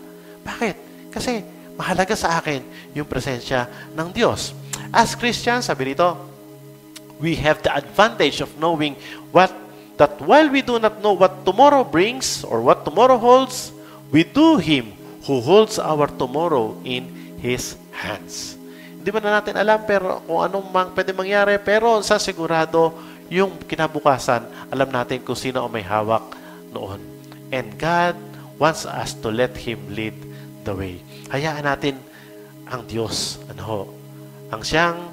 Bakit? Kasi mahalaga sa akin yung presensya ng Diyos. As Christians, sabi dito, we have the advantage of knowing that while we do not know what tomorrow brings or what tomorrow holds, we do Him who holds our tomorrow in His hands. Hindi ba na natin alam pero kung anong pwede mangyari, pero sa sigurado, yung kinabukasan, alam natin kung sino ang may hawak noon. And God wants us to let Him lead the way. Hayaan natin ang Diyos, ang siyang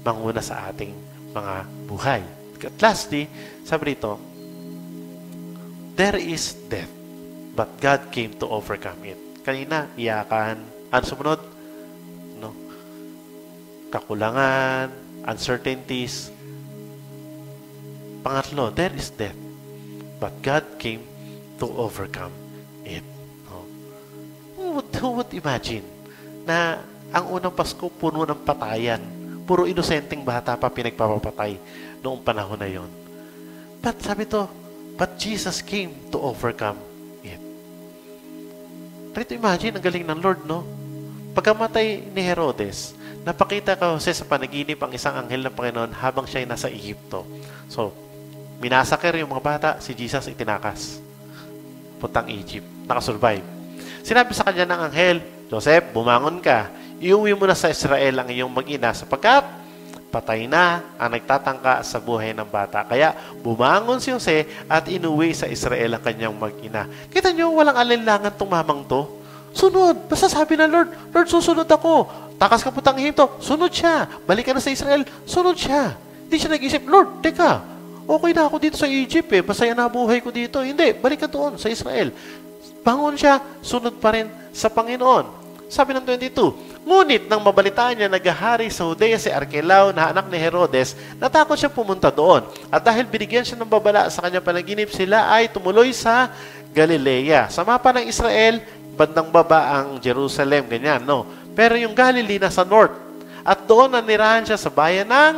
manguna sa ating mga buhay. At lastly, sabi rito, there is death, but God came to overcome it. Kanina, iyakan. Ano sumunod? Kakulangan, uncertainties. Pangatlo, there is death, but God came to overcome it. Who would imagine na ang unang Pasko puno ng patayan, puro inosenteng bata pa pinagpapapatay noong panahon na yon. But sabi to, but Jesus came to overcome it. Try to imagine, ang galing ng Lord, Pagkamatay ni Herodes, napakita ka Jose sa panaginip ang isang anghel ng Panginoon habang siya ay nasa Egypto. So, minasakir yung mga bata, si Jesus itinakas. Puntang Egypt. Nakasurvive. Sinabi sa kanya ng anghel, Joseph, bumangon ka. Iuwi mo na sa Israel ang iyong mag-ina sapagkat patay na ang nagtatangka sa buhay ng bata. Kaya bumangon si Jose at inuwi sa Israel ang kanyang mag-ina. Kita nyo, walang alinlangan itong mamang to. Sunod. Basta sabi ng Lord, Lord, susunod ako. Takas ka puntang Egypto. Sunod siya. Balik ka na sa Israel. Sunod siya. Hindi siya nag-isip, Lord, teka, okay na ako dito sa Egypt Masaya na buhay ko dito. Hindi, balik ka doon sa Israel. Bangon siya, sunod pa rin sa Panginoon. Sabi ng 22, ngunit nang mabalitaan niya naghahari sa Judea si Arkelao na anak ni Herodes, natakot siya pumunta doon. At dahil binigyan siya ng babala sa kanyang panaginip, sila ay tumuloy sa Galilea. Sa mapa ng Israel, bandang baba ang Jerusalem, ganyan, Pero yung Galilee nasa north. At doon nanirahan siya sa bayan ng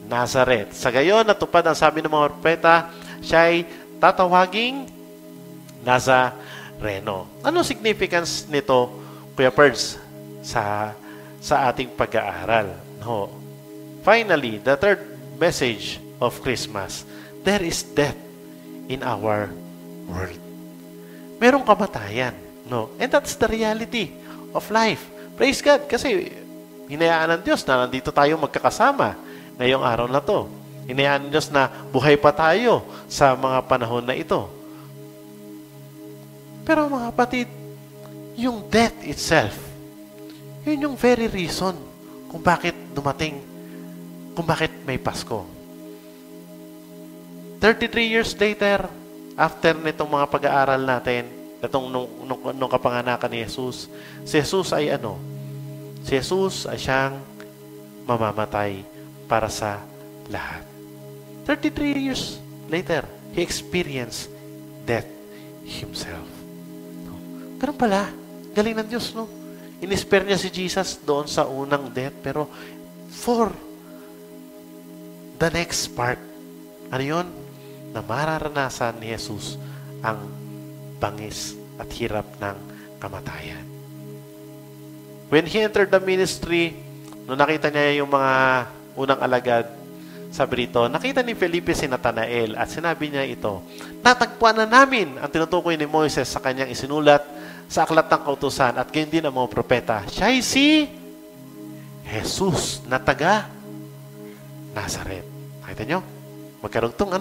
Nazareth. Sa gayon, natupad ang sabi ng mga propeta, siya ay tatawaging Nazareno. Ano significance nito, Kuya Perds, sa ating pag-aaral? Finally, the third message of Christmas, there is death in our world. Merong kamatayan, And that's the reality of life. Praise God, kasi hinayaan ng Diyos na nandito tayo magkakasama ngayong araw na to. Hinayaan ng Diyos na buhay pa tayo sa mga panahon na ito. Pero mga kapatid, yung death itself, yun yung very reason kung bakit dumating, kung bakit may Pasko. 33 years later, after nitong mga pag-aaral natin, nung kapanganakan ni Jesus, si Jesus ay Si Jesus ay siyang mamamatay para sa lahat. 33 years later, He experienced death Himself. Ganun pala. Galing ng Diyos, In-spare niya si Jesus doon sa unang death, pero for the next part, ano yun? Na mararanasan ni Jesus ang bangis at hirap ng kamatayan. When He entered the ministry, nung nakita niya yung mga unang alagad, sabi rito, nakita ni Felipe si Natanael at sinabi niya ito, natagpuan na namin ang tinutukoy ni Moises sa kanyang isinulat sa aklat ng kautusan at gayon din ang mga propeta. Siya ay si Jesus na taga Nazaret. Nakita nyo? Magkarugtong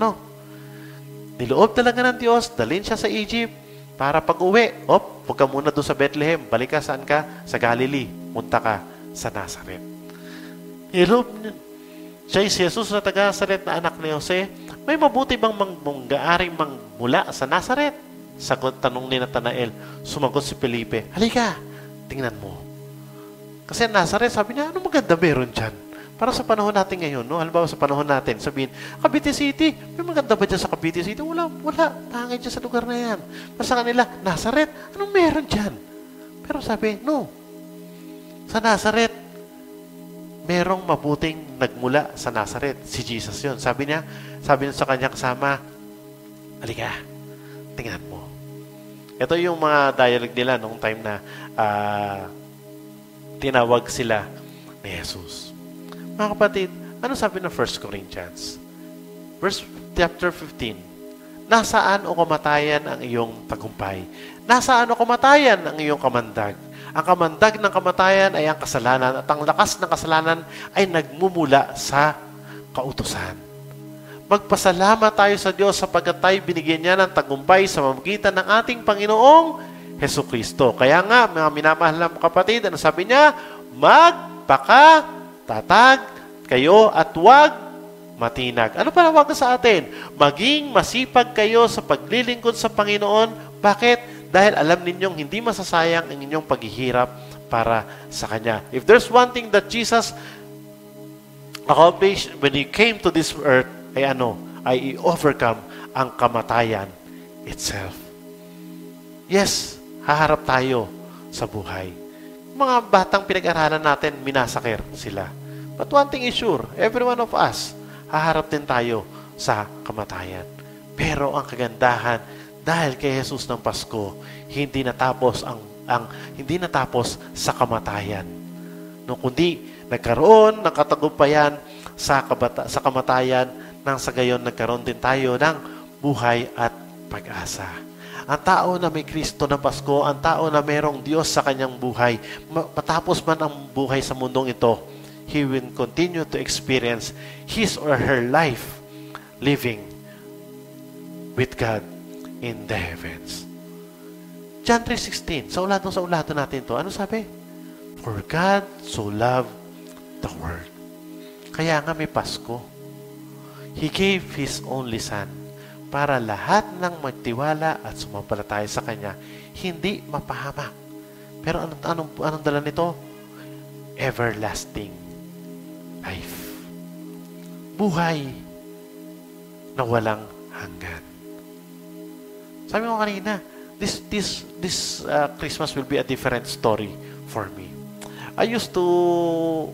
niloob talaga ng Diyos, dalhin siya sa Egypt, para pag-uwi, huwag ka muna doon sa Bethlehem, balik ka saan ka? Sa Galilee, punta ka sa Nazaret. Niloob siya si Jesus na taga Nazaret na anak ni Jose, may mabuti bang mangaaring mula sa Nazaret? Sagot tanong ni Natanael, sumagot si Felipe, halika, tingnan mo. Kasi Nazaret, sabi niya, ano maganda meron dyan? Para sa panahon natin ngayon, no? Halimbawa sa panahon natin, sabihin, Cavite City, may maganda ba dyan sa Cavite City? Wala. Pangit dyan sa lugar na yan. Basta kanila, Nazareth, anong meron dyan? Pero sabi, no. Sa Nazareth, merong mabuting nagmula sa Nazareth. Si Jesus yun. Sabi niya sa kanyang kasama, halika, tingnan mo. Ito yung mga dialogue nila nung time na tinawag sila ni Jesus. Mga kapatid, ano sabi ng 1 Corinthians? Chapter 15. Nasaan o kamatayan ang iyong tagumpay? Nasaan o kamatayan ang iyong kamandag? Ang kamandag ng kamatayan ay ang kasalanan at ang lakas ng kasalanan ay nagmumula sa kautusan. Magpasalamat tayo sa Diyos sapagkat tayo binigyan niya ng tagumpay sa pamamagitan ng ating Panginoong Hesukristo. Kaya nga, mga minamahal na kapatid, ano sabi niya? Magpakatatag kayo at huwag matinag. Ano panawagan sa atin? Maging masipag kayo sa paglilingkod sa Panginoon. Bakit? Dahil alam ninyong hindi masasayang ang inyong paghihirap para sa Kanya. If there's one thing that Jesus accomplished when He came to this earth, ay i-overcome ang kamatayan itself. Yes, haharap tayo sa buhay. Mga batang pinag-aralan natin, minasakir sila. But one thing is sure, every one of us, haharap din tayo sa kamatayan. Pero ang kagandahan, dahil kay Jesus ng Pasko, hindi natapos hindi natapos sa kamatayan. No, kundi nagkaroon ng katagumpayan sa kamatayan, nang sa gayon nagkaroon din tayo ng buhay at pag-asa. Ang tao na may Kristo ng Pasko, ang tao na mayroong Diyos sa kanyang buhay, matapos man ang buhay sa mundong ito, he will continue to experience his or her life living with God in the heavens. John 3:16, sa ulatong natin to, ano sabi? For God so loved the world. Kaya nga may Pasko. He gave His only Son para lahat ng magtiwala at sumampalataya sa Kanya hindi mapahamak. Pero anong dala nito? Everlasting life. Buhay na walang hanggan. Sabi ko kanina, this Christmas will be a different story for me. I used to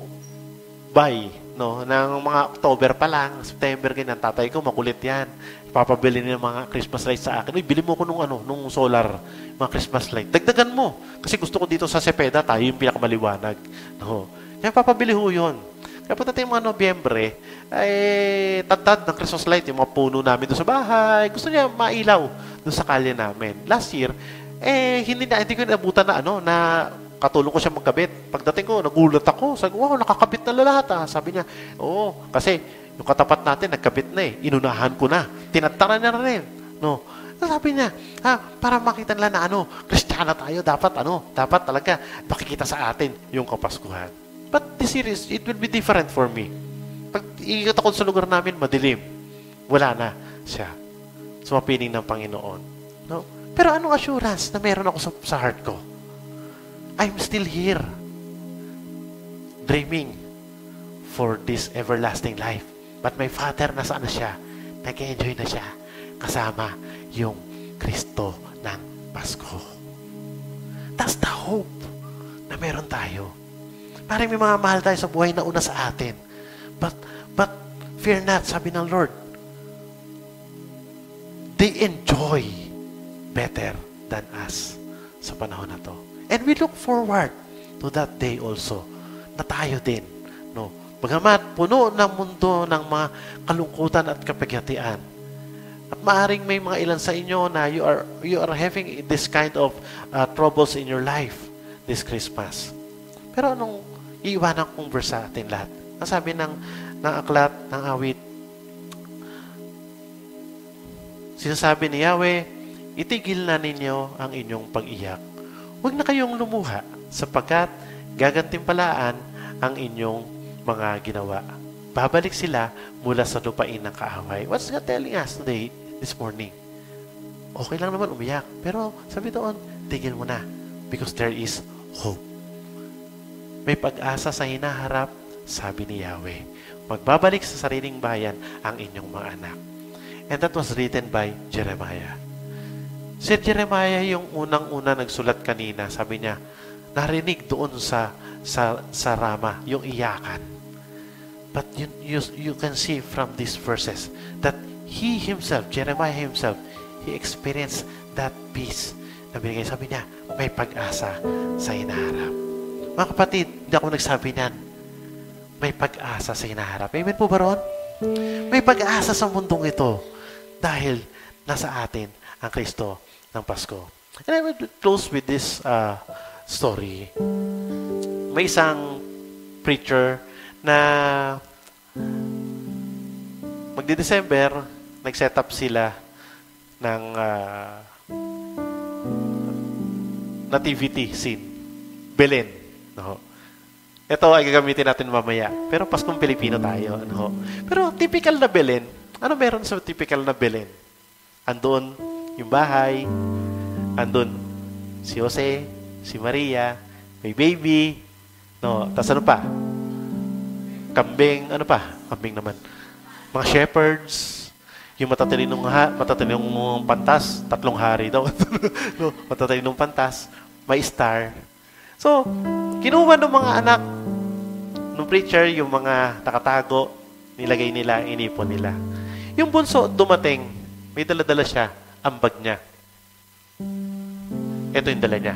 buy ng mga October pa lang, September, ganyan. Tatay ko, makulit yan. Papabili niya ng mga Christmas lights sa akin. Uy, bili mo ko nung solar, mga Christmas light. Dagdagan mo. Kasi gusto ko dito sa Cepeda, tayo yung pinakamaliwanag. No? Kaya papabili ho yun. Kaya pagdating mga Nobyembre, ay tad ng Christmas light, yung mga puno namin doon sa bahay. Gusto niya mailaw doon sa kalye namin. Last year, hindi ko inabutan na katulong ko siya magkabit. Pagdating ko, nagulat ako. Sabi ko, wow, nakakabit na lahat. Sabi niya, oo, kasi yung katapat natin, nagkabit na eh. Inunahan ko na. Tinatara niya na rin. No? Sabi niya, para makita nila na Kristiyana tayo, dapat talaga makikita sa atin yung Kapaskuhan. But this year, it will be different for me. Pag ikikita ko sa lugar namin, madilim. Wala na siya. Sumapiling ng Panginoon. No? Pero anong assurance na meron ako sa heart ko? I'm still here, dreaming for this everlasting life. But my Father, nasaan na siya? Nag-enjoy na siya kasama yung Kristo ng Pasko. That's the hope na meron tayo. Parang may mga mahal tayo sa buhay na una sa atin. But fear not, sabi ng Lord. They enjoy better than us sa panahon na to. And we look forward to that day also, na tayo din. No? Bagamat puno ng mundo ng mga kalungkutan at kapighatian. At maaring may mga ilan sa inyo na you are having this kind of troubles in your life this Christmas. Pero anong iiwanan kong verse sa atin lahat? Ang sabi ng aklat, ng awit, sinasabi ni Yahweh, itigil na ninyo ang inyong pag-iyak. Huwag na kayong lumuha sapagkat gagantimpalaan ang inyong mga ginawa. Babalik sila mula sa lupain ng kaaway. What's God telling us today, this morning? Okay lang naman umiyak. Pero sabi doon, tigil mo na because there is hope. May pag-asa sa hinaharap sabi ni Yahweh. Magbabalik sa sariling bayan ang inyong mga anak. And that was written by Jeremiah. Si Jeremiah yung unang-una nagsulat kanina. Sabi niya, narinig doon sa Rama, yung iyakan. But you can see from these verses that he himself, Jeremiah himself, he experienced that peace na binigay. Sabi niya, may pag-asa sa hinaharap. Mga kapatid, hindi ako nagsabi niyan. May pag-asa sa hinaharap. Amen po ba ron? May pag-asa sa mundong ito dahil nasa atin ang Kristo ng Pasko. And I will close with this story. May isang preacher na magdi-December, nag-set up sila ng nativity scene. Belen. No? Ito ay gagamitin natin mamaya. Pero Paskong Pilipino tayo. No? Pero typical na Belen, ano meron sa typical na Belen? Andun yung bahay, andun si Jose, si Maria, may baby, no? Tapos ano pa? Kambing, ano pa? Kambing naman. Mga shepherds, yung matatalinong pantas, 3 hari daw. No, matatalinong pantas, may star. So, kinuha ng mga anak ng preacher, yung mga nakatago, nilagay nila, inipon nila. Yung bunso, dumating, may dala-dala siya, ang bag niya. Ito yung dala niya.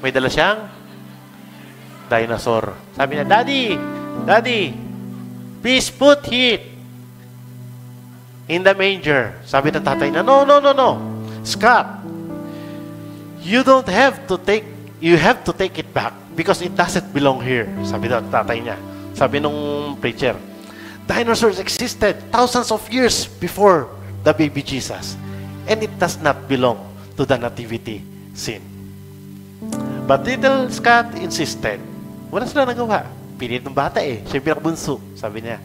May dala siyang dinosaur. Sabi niya, Daddy, please put it in the manger. Sabi ng tatay niya, No. Scott, you have to take it back because it doesn't belong here. Sabi ng tatay niya. Sabi nung preacher, dinosaurs existed thousands of years before the baby Jesus. And it does not belong to the nativity scene. But little Scott insisted. Wala sila nagawa. Pilit ng bata Siya pinakabunso. Sabi niya,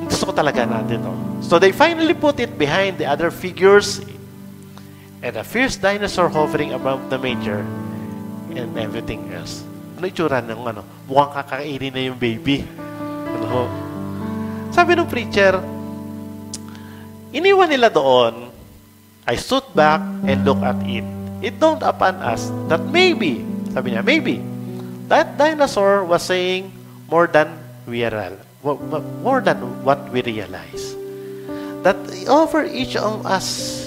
gusto ko talaga natin ito. So they finally put it behind the other figures and a fierce dinosaur hovering above the manger and everything else. Ano itsura ng mukhang kakainin na yung baby. Sabi ng preacher, iniwan nila doon. I stood back and looked at it. It dawned upon us that maybe, sabi niya, maybe, that dinosaur was saying more than what we realize. That over each of us,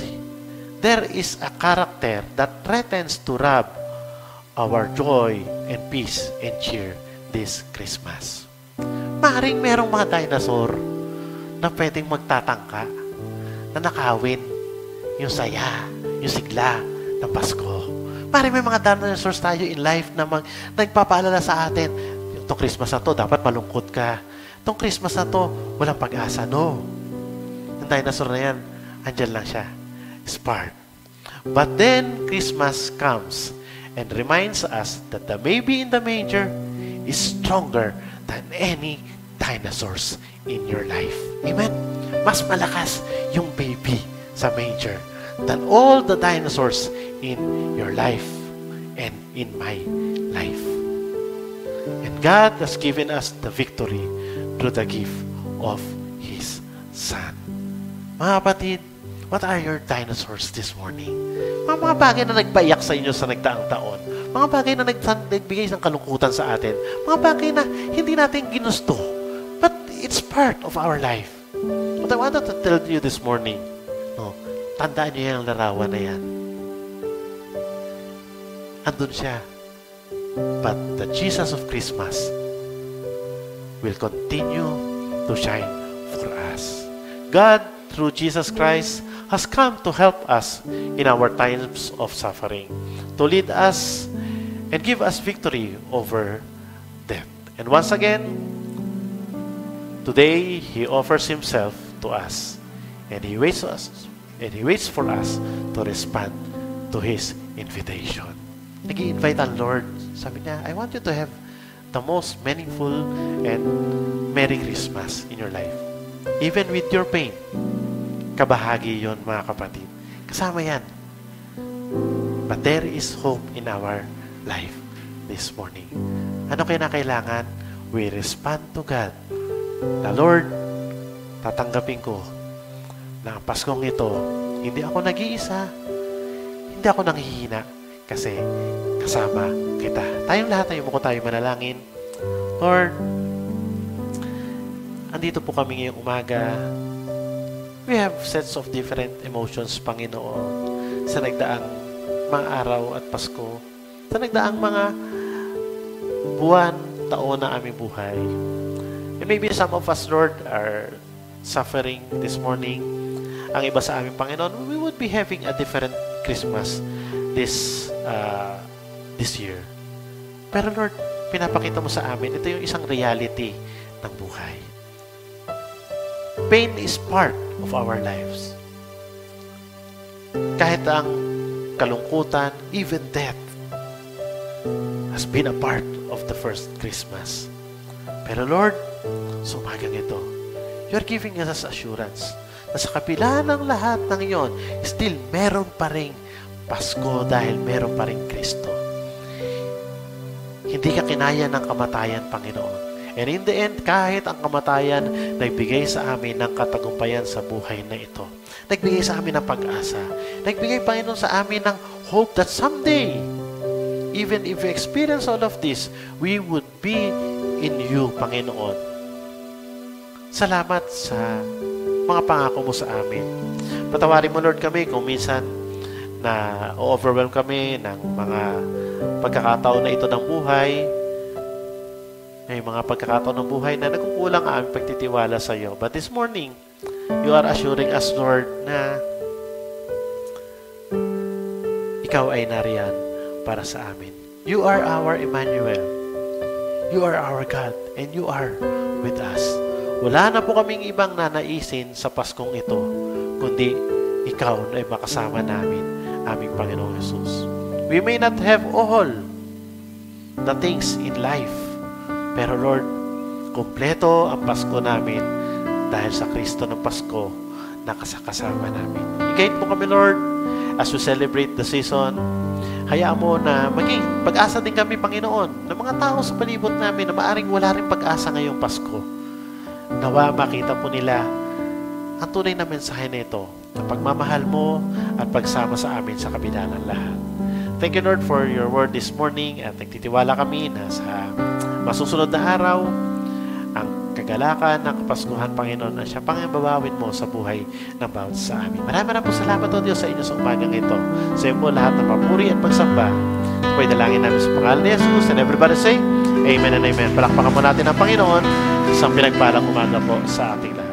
there is a character that threatens to rob our joy and peace and cheer this Christmas. Maaaring merong mga dinosaur na pwedeng magtatangka, na nakawin yung saya, yung sigla ng Pasko. Maaaring may mga dinosaurs tayo in life na nagpapaalala sa atin, itong Christmas na to, dapat malungkot ka. Itong Christmas na to, walang pag-asa. No. Yung dinosaur na yan, andyan lang siya. Spark. But then, Christmas comes and reminds us that the baby in the manger is stronger than any dinosaurs in your life. Amen? Mas malakas yung baby sa manger than all the dinosaurs in your life and in my life. And God has given us the victory through the gift of His Son. Mga kapatid, what are your dinosaurs this morning? Mga bagay na nagpayak sa inyo sa nagdaang taon. Mga bagay na nagbigay ng kalungkutan sa atin. Mga bagay na hindi natin ginusto. But it's part of our life. But I wanted to tell you this morning, tandaan niyo yung larawan na yan. Andun siya. But the Jesus of Christmas will continue to shine for us. God, through Jesus Christ, has come to help us in our times of suffering, to lead us and give us victory over death. And once again, today, He offers Himself to us, and He waits for us to respond to His invitation. Nag-i-invite ang Lord. Sabi niya, I want you to have the most meaningful and Merry Christmas in your life. Even with your pain, kabahagi yon mga kapatid. Kasama yan. But there is hope in our life this morning. Ano kaya na kailangan? we respond to God na, Lord, tatanggapin ko na ang Paskong ito, hindi ako nag-iisa, hindi ako nanghihina, kasi kasama kita. Tayong lahat ay umuko tayo manalangin. Lord, andito po kami ngayong umaga. We have sets of different emotions, Panginoon, sa nagdaang mga araw at Pasko, sa nagdaang mga buwan, taon na aming buhay. And maybe some of us, Lord, are suffering this morning. Ang iba sa aming Panginoon, we would be having a different Christmas this year. Pero Lord, pinapakita mo sa amin, ito yung isang reality ng buhay. Pain is part of our lives. Kahit ang kalungkutan, even death, has been a part of the first Christmas. Pero Lord, sa umagang ito, you're giving us assurance na sa kabila ng lahat ng iyon, still meron pa ring Pasko dahil meron pa ring Kristo. Hindi ka kinaya ng kamatayan, Panginoon. And in the end, kahit ang kamatayan, nagbigay sa amin ng katagumpayan sa buhay na ito. Nagbigay sa amin ng pag-asa. Nagbigay, Panginoon, sa amin ng hope that someday, even if we experience all of this, we would be in you, Panginoon. Salamat sa mga pangako mo sa amin. Patawarin mo, Lord, kami kung minsan na overwhelm kami ng mga pagkakataon na ito ng buhay. May mga pagkakataon ng buhay na nagkukulang ang aming pagtitiwala sa iyo. But this morning, you are assuring us, Lord, na ikaw ay nariyan para sa amin. You are our Emmanuel. You are our God, and you are with us. Wala na po kaming ibang nanaisin sa Paskong ito, kundi ikaw na ay makasama namin, aming Panginoong Jesus. We may not have all the things in life, pero Lord, kompleto ang Pasko namin dahil sa Kristo ng Pasko na kasama namin. I-guide mo kami, Lord, as we celebrate the season. Hayaan mo na maging pag-asa din kami, Panginoon, ng mga tao sa palibot namin na maaring wala rin pag-asa ngayong Pasko. Nawa makita po nila ang tunay na mensahe nito, na pagmamahal mo at pagsama sa amin sa kabila ng lahat. Thank you, Lord, for your word this morning, at nagtitiwala kami na sa masusunod na araw, ang kagalakan ng Kapaskuhan, Panginoon, na siya pangababawin mo sa buhay ng bawat sa amin. Maraming po salamat, O Diyos, sa inyo sa umagang ito. Sa iyo po lahat ng papuri at pagsamba. Ito po'y dalangin namin sa pangalan ni Jesus. And everybody say, Amen and Amen. Palakpakan mo natin ang Panginoon. Isang pinagpalang umaga po sa ating lahat.